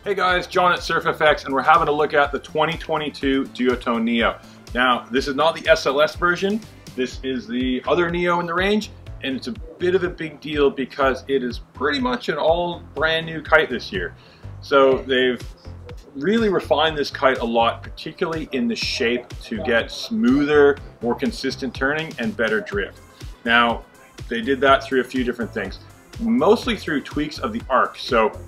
Hey guys, John at SurfFX, and we're having a look at the 2022 Duotone Neo. Now, this is not the SLS version, this is the other Neo in the range, and it's a bit of a big deal because it is pretty much an all brand new kite this year. So they've really refined this kite a lot, particularly in the shape to get smoother, more consistent turning and better drift. Now, they did that through a few different things, mostly through tweaks of the arc. So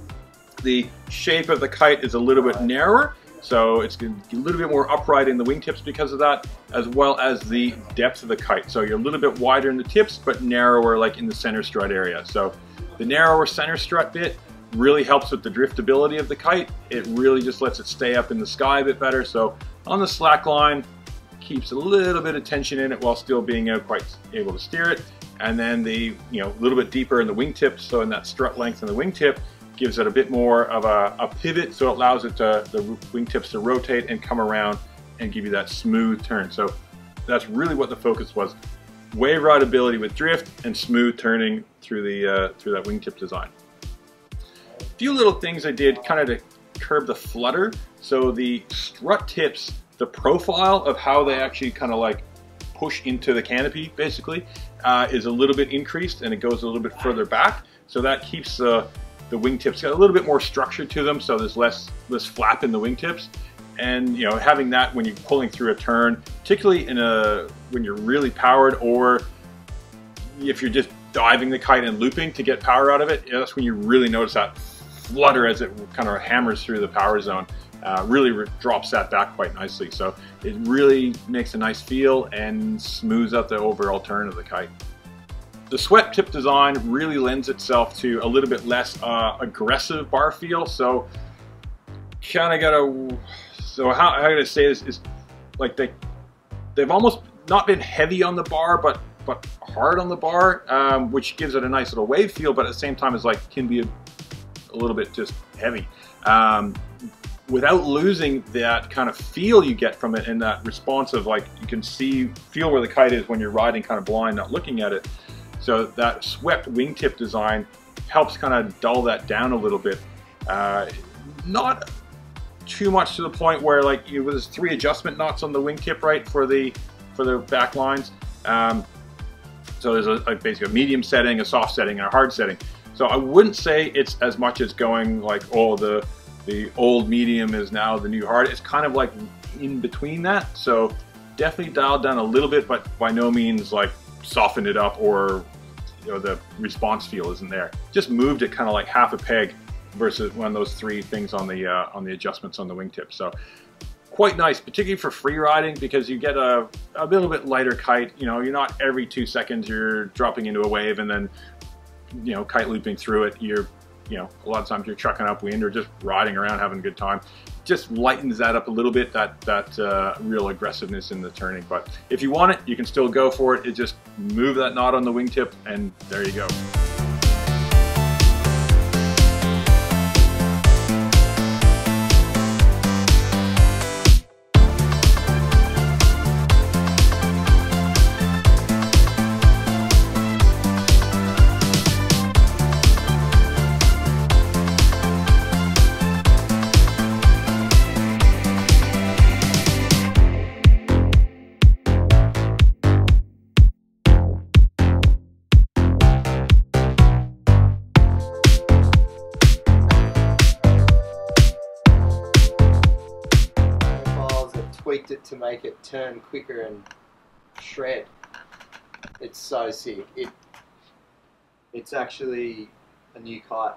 the shape of the kite is a little bit narrower, so it's a little bit more upright in the wingtips because of that, as well as the depth of the kite. So you're a little bit wider in the tips, but narrower like in the center strut area. So the narrower center strut bit really helps with the driftability of the kite. It really just lets it stay up in the sky a bit better. So on the slack line, keeps a little bit of tension in it while still being quite able to steer it. And then the, a little bit deeper in the wingtips, so in that strut length in the wingtip, gives it a bit more of a pivot, so it allows it to, the wingtips to rotate and come around and give you that smooth turn. So that's really what the focus was. Wave rideability with drift and smooth turning through that wingtip design. A few little things I did kind of to curb the flutter. So the strut tips, the profile of how they actually kind of like push into the canopy basically is a little bit increased, and it goes a little bit further back. So that keeps the wingtips got a little bit more structure to them, so there's less flap in the wingtips. And having that when you're pulling through a turn, particularly when you're really powered, or if you're just diving the kite and looping to get power out of it, that's when you really notice that flutter as it kind of hammers through the power zone. Really drops that back quite nicely. So it really makes a nice feel and smooths out the overall turn of the kite. The swept tip design really lends itself to a little bit less aggressive bar feel. So kind of gotta, so how I gotta say this is like they've almost not been heavy on the bar, but hard on the bar, which gives it a nice little wave feel, but at the same time is like can be a little bit just heavy. Without losing that kind of feel you get from it, and that responsive, like you can feel where the kite is when you're riding kind of blind, not looking at it. So that swept wingtip design helps kind of dull that down a little bit. Not too much to the point where like there's 3 adjustment knots on the wingtip, right, for the back lines. So there's basically a medium setting, a soft setting, and a hard setting. So I wouldn't say it's as much as going like, oh, the old medium is now the new hard. It's kind of like in between that. So definitely dialed down a little bit, but by no means like softened it up, or the response feel isn't there. Just moved it kind of like half a peg versus one of those 3 things on the adjustments on the wingtip. So quite nice, particularly for free riding, because you get a little bit lighter kite. You're not every 2 seconds you're dropping into a wave and then kite looping through it. You're a lot of times you're trucking upwind or just riding around having a good time. Just lightens that up a little bit, that real aggressiveness in the turning. But if you want it, you can still go for it. Just move that knot on the wingtip and there you go. Tweaked it to make it turn quicker and shred. It's so sick. It's actually a new kite.